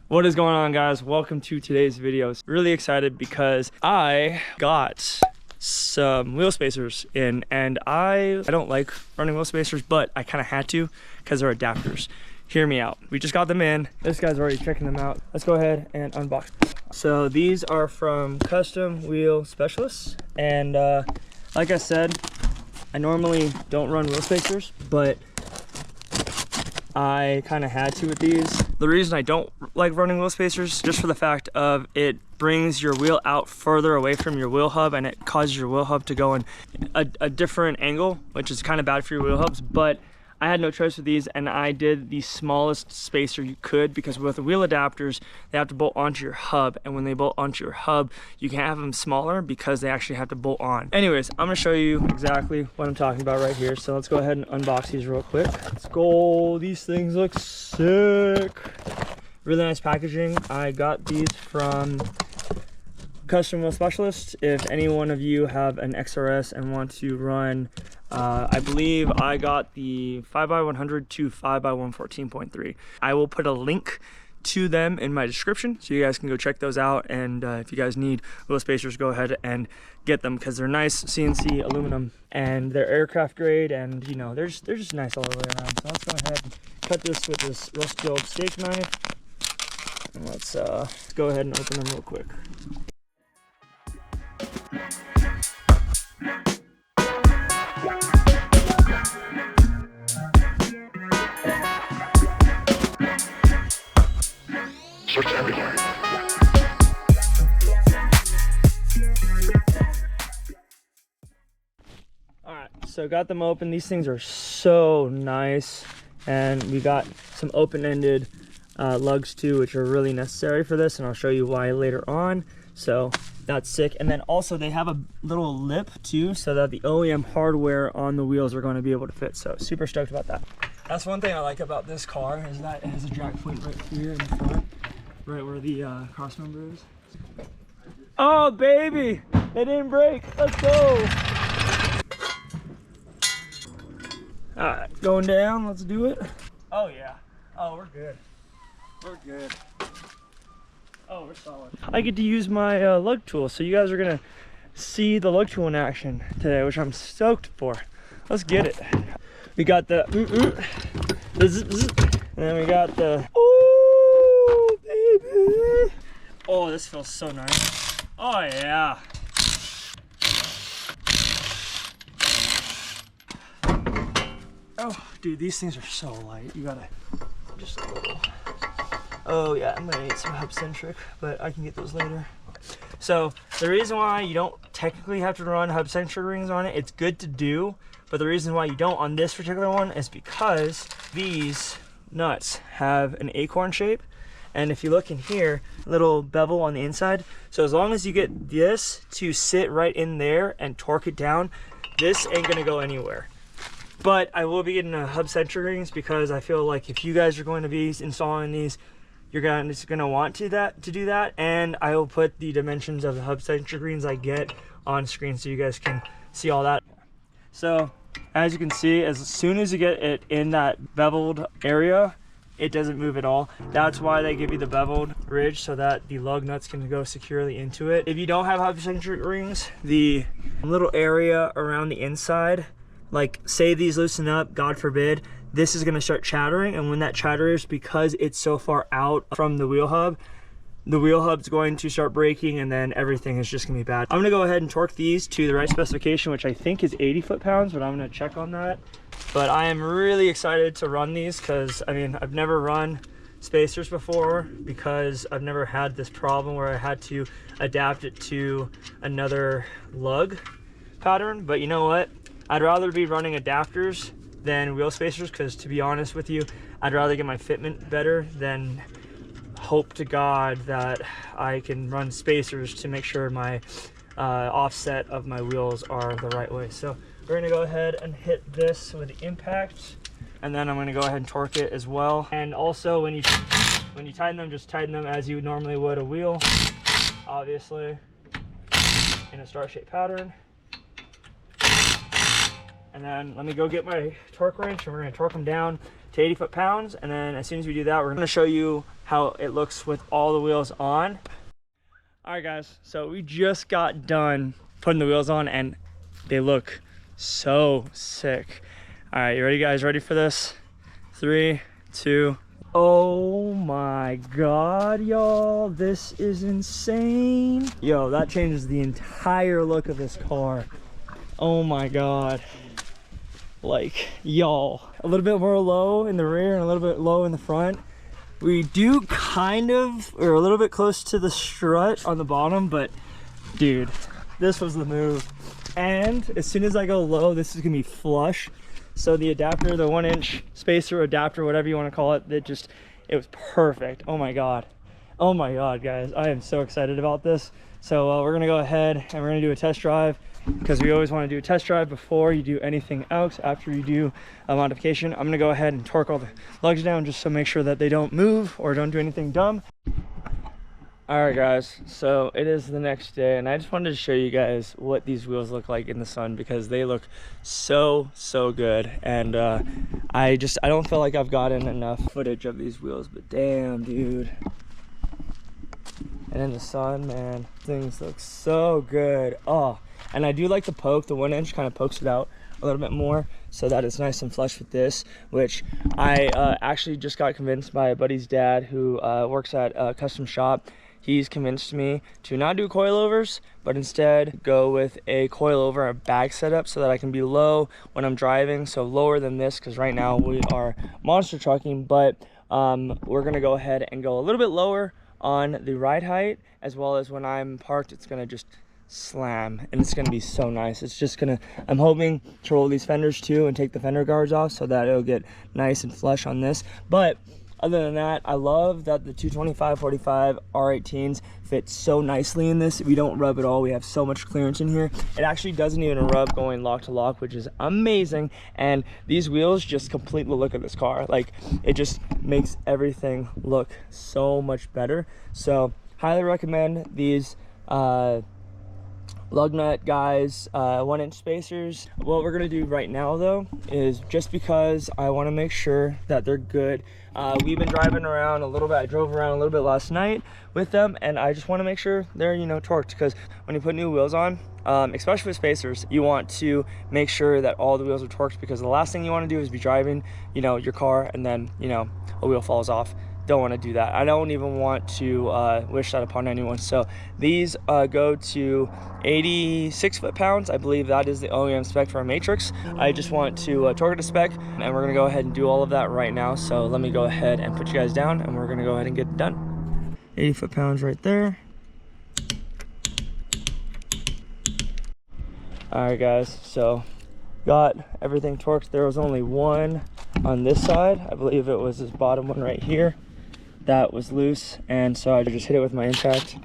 What is going on, guys? Welcome to today's video. Really excited because I got some wheel spacers in, and I don't like running wheel spacers, but I kind of had to because they're adapters. Hear me out. We just got them in. This guy's already checking them out. Let's go ahead and unbox. So these are from Custom Wheel Specialists, and like I said, I normally don't run wheel spacers, but I kind of had to with these. The reason I don't like running wheel spacers, just for the fact of it brings your wheel out further away from your wheel hub, and it causes your wheel hub to go in a different angle, which is kind of bad for your wheel hubs. But I had no choice with these, and I did the smallest spacer you could, because with the wheel adapters, they have to bolt onto your hub, and when they bolt onto your hub, you can have them smaller because they actually have to bolt on. Anyways, I'm gonna show you exactly what I'm talking about right here. So let's go ahead and unbox these real quick. Let's go. These things look sick. Really nice packaging. I got these from Custom Wheel Specialist. If any one of you have an XRS and want to run, I believe I got the 5x100 to 5x114.3. I will put a link to them in my description so you guys can go check those out. And if you guys need wheel spacers, go ahead and get them, because they're nice CNC aluminum and they're aircraft grade, and you know, they're just nice all the way around. So let's go ahead and cut this with this rusty old steak knife, and let's go ahead and open them real quick. Search everywhere. Alright, so got them open. These things are so nice, and we got some open-ended lugs too, which are really necessary for this, and I'll show you why later on. So that's sick. And then also they have a little lip too, so that the OEM hardware on the wheels are going to be able to fit. So super stoked about that. That's one thing I like about this car, is that it has a jack point right here in the front, right where the cross member is. Oh baby, it didn't break. Let's go. All right, going down. Let's do it. Oh yeah. Oh, we're good. We're good. Oh, we're solid. I get to use my lug tool, so you guys are gonna see the lug tool in action today, which I'm stoked for. Let's get it. We got the and then we got the oh baby. Oh, this feels so nice. Oh yeah. Oh, dude, these things are so light. You gotta just a little. Oh yeah, I'm gonna need some hub centric, but I can get those later. So the reason why you don't technically have to run hub centric rings on it, it's good to do, but the reason why you don't on this particular one is because these nuts have an acorn shape, and if you look in here, little bevel on the inside. So as long as you get this to sit right in there and torque it down, this ain't gonna go anywhere. But I will be getting a hub centric rings, because I feel like if you guys are going to be installing these, you're gonna want to do that, and I will put the dimensions of the hub centric rings I get on screen so you guys can see all that. So as you can see, as soon as you get it in that beveled area, it doesn't move at all. That's why they give you the beveled ridge, so that the lug nuts can go securely into it. If you don't have hub centric rings, the little area around the inside, like say these loosen up, God forbid, this is gonna start chattering, and when that chatters, because it's so far out from the wheel hub's going to start breaking, and then everything is just gonna be bad. I'm gonna go ahead and torque these to the right specification, which I think is 80 foot-pounds, but I'm gonna check on that. But I am really excited to run these, because I mean, I've never run spacers before, because I've never had this problem where I had to adapt it to another lug pattern. But you know what? I'd rather be running adapters than wheel spacers, because to be honest with you, I'd rather get my fitment better than hope to God that I can run spacers to make sure my offset of my wheels are the right way. So we're gonna go ahead and hit this with the impact, and then I'm gonna go ahead and torque it as well. And also when you tighten them, just tighten them as you normally would a wheel, obviously in a star shape pattern. And then let me go get my torque wrench and we're gonna torque them down to 80 foot-pounds. And then as soon as we do that, we're gonna show you how it looks with all the wheels on. All right guys, so we just got done putting the wheels on and they look so sick. All right, you ready guys? Ready for this? 3, 2. Oh my God, y'all, this is insane. Yo, that changes the entire look of this car. Oh my God. Like, y'all, a little bit more low in the rear and a little bit low in the front. We do kind of, or a little bit close to the strut on the bottom, but dude, this was the move. And as soon as I go low, this is gonna be flush. So the adapter, the 1-inch spacer adapter, whatever you want to call it, it was perfect. Oh my God. Oh my God, guys. I am so excited about this. So we're gonna go ahead and we're gonna do a test drive, because we always want to do a test drive before you do anything else. After you do a modification, I'm gonna go ahead and torque all the lugs down just to make sure that they don't move or don't do anything dumb. All right guys, so it is the next day and I just wanted to show you guys what these wheels look like in the sun, because they look so good. And I don't feel like I've gotten enough footage of these wheels, but damn dude. And in the sun, man, things look so good. Oh, and I do like the poke. The 1-inch kind of pokes it out a little bit more so that it's nice and flush with this, which I actually just got convinced by a buddy's dad who works at a custom shop. He's convinced me to not do coilovers, but instead go with a coilover and bag setup so that I can be low when I'm driving. So lower than this, because right now we are monster trucking, but we're gonna go ahead and go a little bit lower on the ride height, as well as when I'm parked, it's gonna just slam and it's gonna be so nice. It's just gonna, I'm hoping to roll these fenders too and take the fender guards off so that it'll get nice and flush on this. But other than that, I love that the 225/45 R18s fit so nicely in this. We don't rub at all. We have so much clearance in here. It actually doesn't even rub going lock to lock, which is amazing. And these wheels just complete the look of this car. Like, it just makes everything look so much better. So highly recommend these lug nut guys, 1-inch spacers. What we're gonna do right now though is, just because I want to make sure that they're good, we've been driving around a little bit. I drove around a little bit last night with them, and I just want to make sure they're, you know, torqued, because when you put new wheels on, especially with spacers, you want to make sure that all the wheels are torqued, because the last thing you want to do is be driving, you know, your car and then, you know, a wheel falls off. Don't want to do that. I don't even want to wish that upon anyone. So these go to 86 foot-pounds. I believe that is the OEM spec for our Matrix. I just want to torque it to spec, and we're gonna go ahead and do all of that right now. So let me go ahead and put you guys down, and we're gonna go ahead and get it done. 80 foot-pounds right there. All right guys, so got everything torqued. There was only one on this side. I believe it was this bottom one right here that was loose, and so I just hit it with my impact.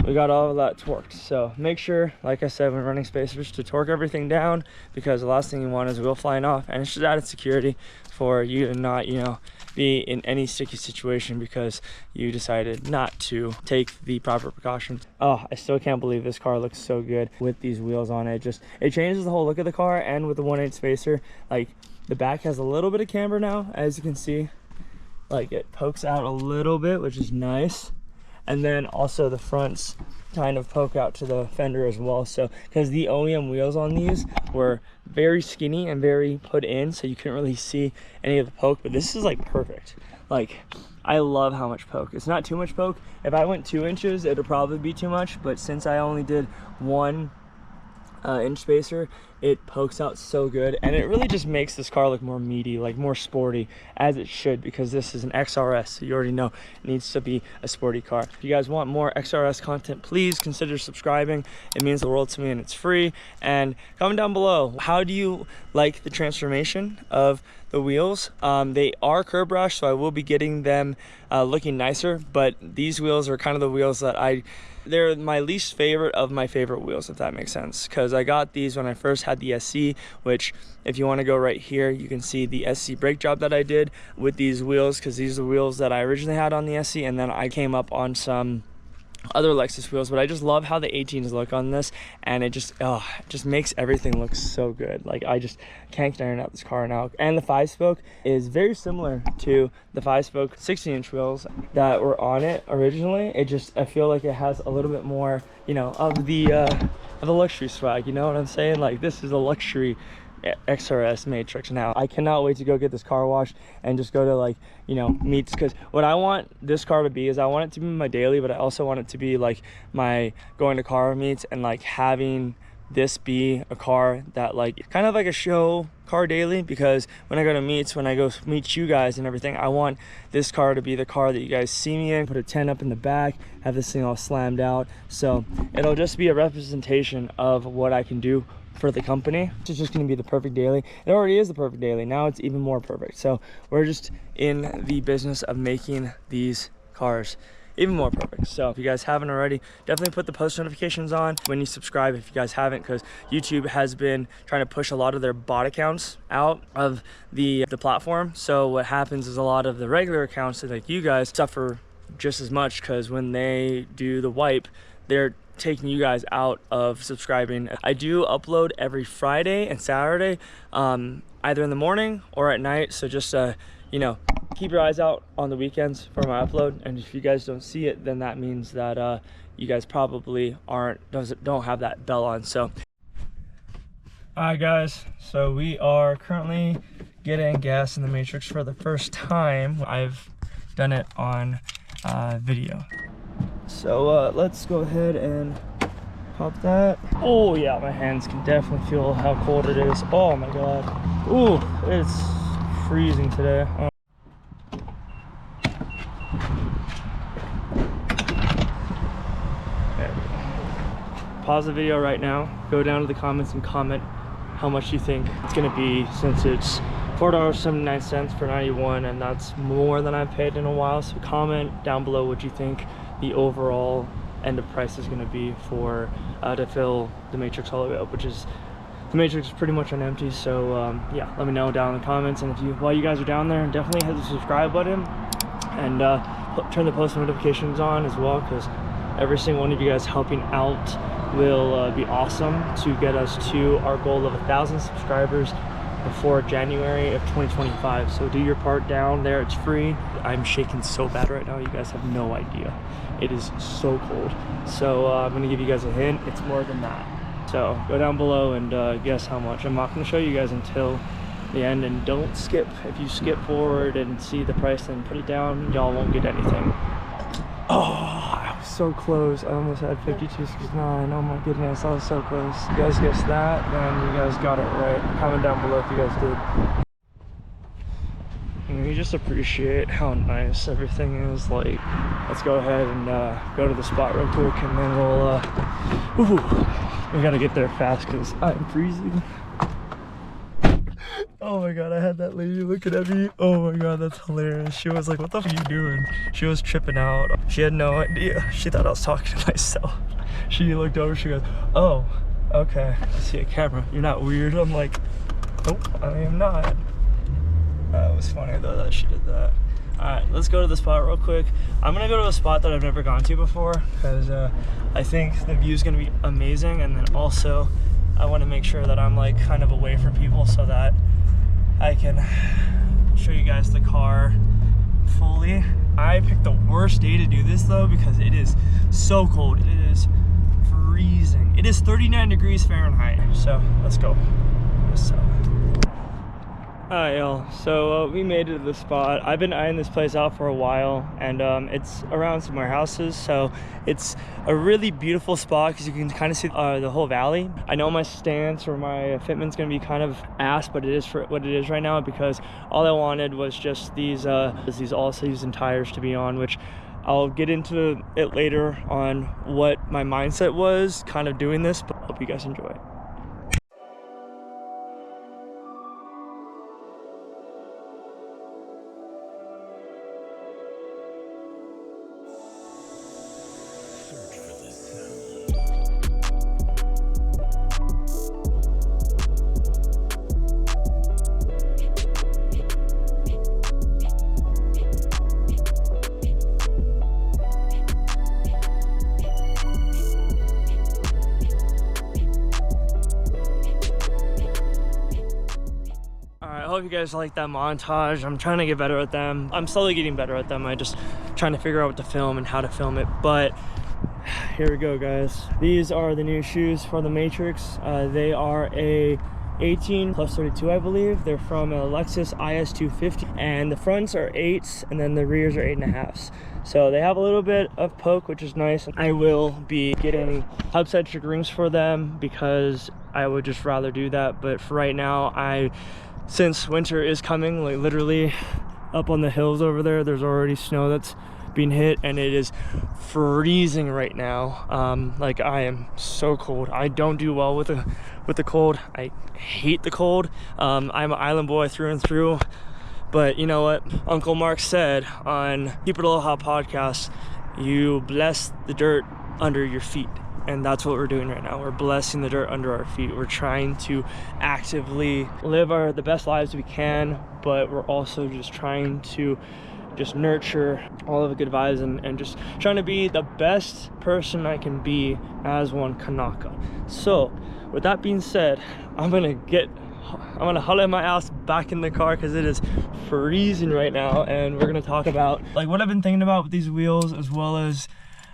We got all of that torqued. So make sure, like I said, when running spacers, to torque everything down, because the last thing you want is a wheel flying off, and it's just added security for you to not, you know, be in any sticky situation because you decided not to take the proper precautions. Oh, I still can't believe this car looks so good with these wheels on it. It changes the whole look of the car. And with the 1/8 spacer, like, the back has a little bit of camber now, as you can see. Like, it pokes out a little bit, which is nice. And then also the fronts kind of poke out to the fender as well. So, because the OEM wheels on these were very skinny and very put in, so you couldn't really see any of the poke, but this is like perfect. Like, I love how much poke. It's not too much poke. If I went 2 inches, it'd probably be too much, but since I only did 1-inch spacer, it pokes out so good, and it really just makes this car look more meaty, like more sporty, as it should, because this is an XRS, so you already know it needs to be a sporty car. If you guys want more XRS content, please consider subscribing. It means the world to me, and it's free. And comment down below, how do you like the transformation of the wheels? They are curb brush, so I will be getting them looking nicer, but these wheels are kind of the wheels that they're my least favorite of my favorite wheels, if that makes sense, because I got these when I first had the SC, which, if you want to go right here, you can see the SC brake job that I did with these wheels, because these are the wheels that I originally had on the SC, and then I came up on some other Lexus wheels, but I just love how the 18s look on this, and it just makes everything look so good. Like, I just can't get iron out this car now. And the 5-spoke is very similar to the 5-spoke 16-inch wheels that were on it originally. I feel like it has a little bit more, you know, of the luxury swag, you know what I'm saying? Like, this is a luxury XRS Matrix. Now I cannot wait to go get this car washed and just go to, like, you know, meets, because what I want this car to be is I want it to be my daily, but I also want it to be like my going to car meets, and like having this be a car that, like, kind of like a show car daily, because when I go to meets, when I go meet you guys and everything, I want this car to be the car that you guys see me in. Put a tent up in the back, have this thing all slammed out, so it'll just be a representation of what I can do for the company. It's just going to be the perfect daily. It already is the perfect daily. Now it's even more perfect. So we're just in the business of making these cars even more perfect. So if you guys haven't already, definitely put the post notifications on when you subscribe if you guys haven't, because YouTube has been trying to push a lot of their bot accounts out of the platform. So what happens is a lot of the regular accounts, like you guys, suffer just as much, because when they do the wipe, they're taking you guys out of subscribing. I do upload every Friday and Saturday, either in the morning or at night. So just you know, keep your eyes out on the weekends for my upload. And if you guys don't see it, then that means that you guys probably don't have that bell on. So alright guys, so we are currently getting gas in the Matrix for the first time. I've done it on video. So let's go ahead and pop that. Oh yeah, my hands can definitely feel how cold it is. Oh my god. Ooh, it's freezing today. Oh. There we go. Pause the video right now. Go down to the comments and comment how much you think it's gonna be, since it's $4.79 for 91, and that's more than I've paid in a while. So comment down below what you think the overall end of price is going to be for to fill the Matrix all the way up, which is, the Matrix is pretty much on empty. So yeah, let me know down in the comments, and if you, while you guys are down there, definitely hit the subscribe button and turn the post notifications on as well, because every single one of you guys helping out will be awesome to get us to our goal of 1,000 subscribers before January of 2025. So do your part down there. It's free. I'm shaking so bad right now, you guys have no idea. It is so cold. So I'm gonna give you guys a hint, it's more than that. So go down below and guess how much. I'm not gonna show you guys until the end, and don't skip. If you skip forward and see the price and put it down, y'all won't get anything. Oh, I was so close. I almost had 52.69. Oh my goodness, I was so close. If you guys guessed that, then you guys got it right. Comment down below if you guys did. And you just appreciate how nice everything is. Like, let's go ahead and go to the spot real quick, and then we'll we gotta get there fast because I'm freezing. Oh my god, I had that lady looking at me. Oh my god, that's hilarious. She was like, what the f are you doing? She was tripping out. She had no idea. She thought I was talking to myself. She looked over, she goes, oh, okay, I see a camera. You're not weird. I'm like, nope, I am not. It was funny though that she did that. Alright, let's go to the spot real quick. I'm gonna go to a spot that I've never gone to before, because I think the view is gonna be amazing, and then also I want to make sure that I'm like kind of away from people so that I can show you guys the car fully. I picked the worst day to do this though, because it is so cold. It is freezing. It is 39 degrees Fahrenheit. So let's go. Alright y'all, so we made it to the spot. I've been eyeing this place out for a while, and it's around some warehouses, so it's a really beautiful spot because you can kind of see the whole valley. I know my stance or my fitment's gonna be kind of ass, but it is for what it is right now, because all I wanted was just these all-season tires to be on, which I'll get into it later on what my mindset was kind of doing this, but hope you guys enjoy it. hope you guys like that montage. I'm trying to get better at them. I'm slowly getting better at them. I just trying to figure out what to film and how to film it. But here we go, guys. These are the new shoes for the Matrix. They are a 18 plus 32, I believe. They're from a Lexus IS250, and the fronts are 8s and then the rears are 8.5s. So they have a little bit of poke, which is nice. I will be getting Centric Rings for them because I would just rather do that. But for right now, since winter is coming, like literally up on the hills over there, there's already snow that's being hit, and it is freezing right now. Like, I am so cold. I don't do well with the cold. I hate the cold. I'm an island boy through and through. But you know what Uncle Mark said on Keep It Aloha podcast, you bless the dirt under your feet. And that's what we're doing right now. We're blessing the dirt under our feet. We're trying to actively live the best lives we can, but we're also just trying to just nurture all of the good vibes and just trying to be the best person I can be as one Kanaka. So with that being said, I'm gonna holler my ass back in the car because it is freezing right now, and we're gonna talk about like what I've been thinking about with these wheels, as well as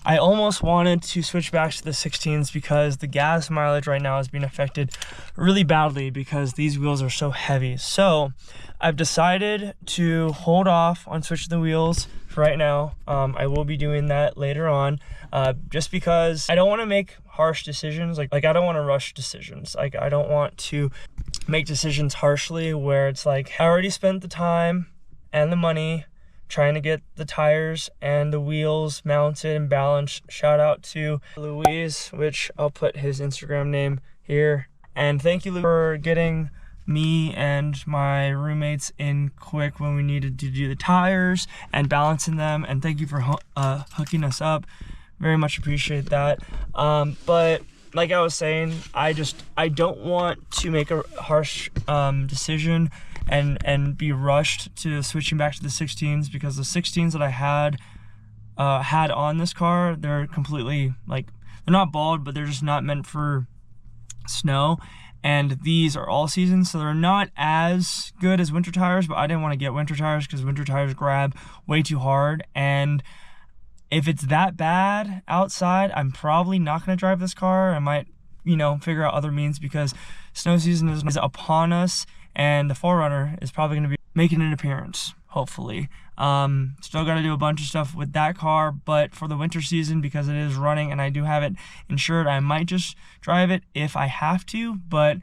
I almost wanted to switch back to the 16s because the gas mileage right now is being affected really badly because these wheels are so heavy. So I've decided to hold off on switching the wheels for right now. I will be doing that later on, just because I don't want to make harsh decisions. Like I don't want to rush decisions. Like I don't want to make decisions harshly where it's like I already spent the time and the money trying to get the tires and the wheels mounted and balanced. Shout out to Louise, which I'll put his Instagram name here. And thank you, Lou, for getting me and my roommates in quick when we needed to do the tires and balancing them. And thank you for hooking us up. Very much appreciate that. But like I was saying, I don't want to make a harsh decision and be rushed to switching back to the 16s, because the 16s that I had on this car, they're completely, like, they're not bald, but they're just not meant for snow. And these are all season, so they're not as good as winter tires, but I didn't want to get winter tires because winter tires grab way too hard. And if it's that bad outside, I'm probably not going to drive this car. I might, figure out other means, because snow season is upon us, and the 4Runner is probably going to be making an appearance, hopefully. Still got to do a bunch of stuff with that car, but for the winter season, because it is running and I do have it insured, I might just drive it if I have to. But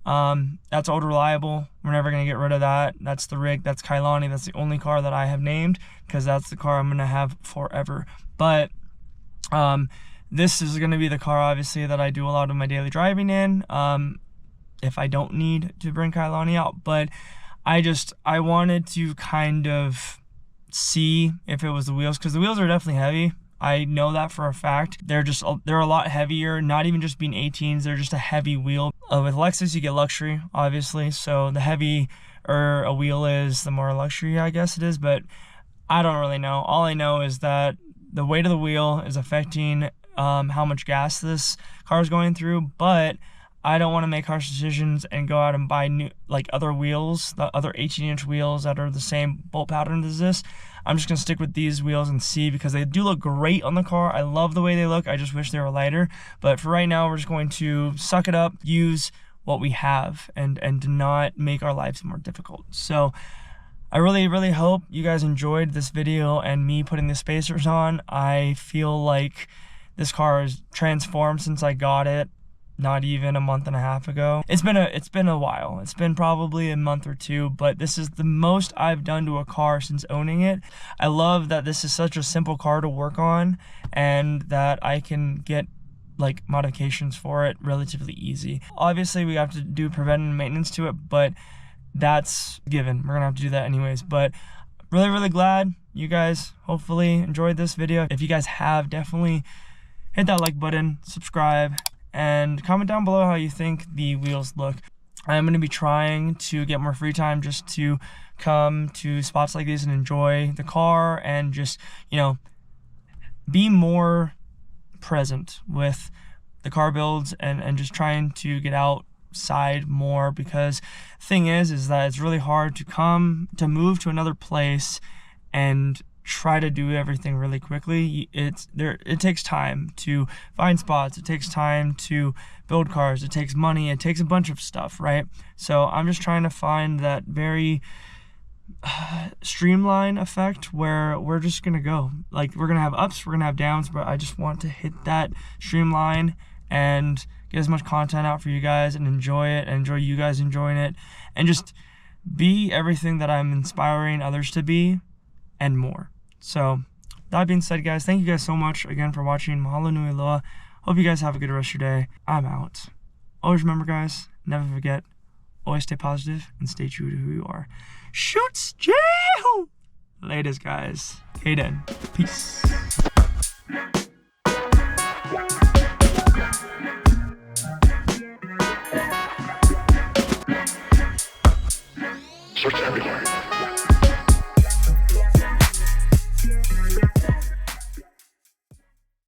that's old reliable. We're never going to get rid of that. That's the rig. That's Kailani. That's the only car that I have named, because that's the car I'm going to have forever. But this is going to be the car, obviously, that I do a lot of my daily driving in, if I don't need to bring Kailani out. But I wanted to kind of see if it was the wheels, because the wheels are definitely heavy. I know that for a fact. They're a lot heavier, not even just being 18s, they're just a heavy wheel. With Lexus, you get luxury, obviously, so the heavier a wheel is, the more luxury, I guess it is. But I don't really know. All I know is that the weight of the wheel is affecting how much gas this car is going through. But I don't want to make harsh decisions and go out and buy new, like, other wheels, the other 18-inch wheels that are the same bolt pattern as this. I'm just going to stick with these wheels and see, because they do look great on the car. I love the way they look. I just wish they were lighter. But for right now, we're just going to suck it up, use what we have, and do not make our lives more difficult. So I really, really hope you guys enjoyed this video and me putting the spacers on. I feel like this car is transformed since I got it. Not even a month and a half ago. It's been a while. It's been probably a month or two, but this is the most I've done to a car since owning it. I love that this is such a simple car to work on, and that I can get like modifications for it relatively easy. Obviously, we have to do preventive maintenance to it, but that's given. We're gonna have to do that anyways. But really, really glad you guys hopefully enjoyed this video. If you guys have, definitely hit that like button, subscribe, and comment down below how you think the wheels look. I'm going to be trying to get more free time just to come to spots like these and enjoy the car, and just, be more present with the car builds, and just trying to get out side more, because the thing is that it's really hard to move to another place and try to do everything really quickly. It takes time to find spots, it takes time to build cars, it takes money, it takes a bunch of stuff, right? So I'm just trying to find that very streamline effect where we're just gonna go, like, we're gonna have ups, we're gonna have downs, but I just want to hit that streamline and get as much content out for you guys and enjoy it, and enjoy you guys enjoying it, and just be everything that I'm inspiring others to be and more. So that being said, guys, thank you guys so much again for watching. Mahalo nui loa. Hope you guys have a good rest of your day. I'm out. Always remember, guys, never forget, always stay positive and stay true to who you are. Shoots, Jehu! Laters, guys. Hayden. Peace.